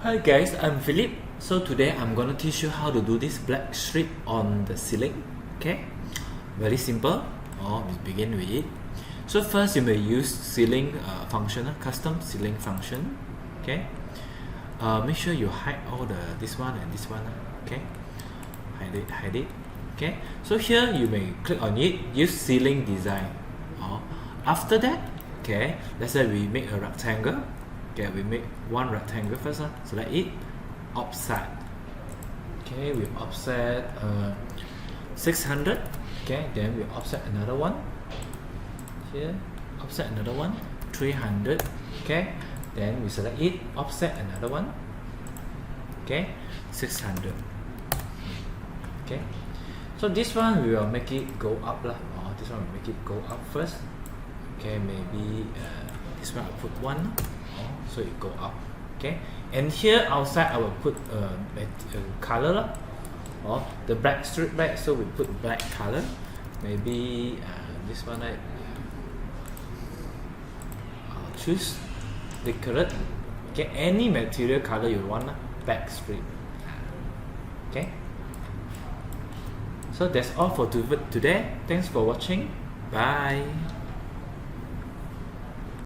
Hi guys, I'm Philip. So today I'm gonna teach you how to do this black strip on the ceiling. Okay, very simple. We begin with it. So first you may use ceiling function, custom ceiling function. Okay, make sure you hide all this one and this one. Okay, hide it. Okay, so here you may click on it, use ceiling design. After that, okay, let's say we make a rectangle. Okay, we make one rectangle first. Select it, offset. Okay, we offset 600. Okay, then we offset another one. Here, offset another one, 300. Okay, then we select it, offset another one. Okay, 600. Okay, so this one we will make it go up lah. This one we make it go up first. Okay, maybe this one I'll put one. So it go up. Okay, and here outside I will put color the black strip black, so we put black color. Maybe this one I'll choose decorate. Okay, any material color you want, black strip. Okay, so that's all for today. Thanks for watching. Bye.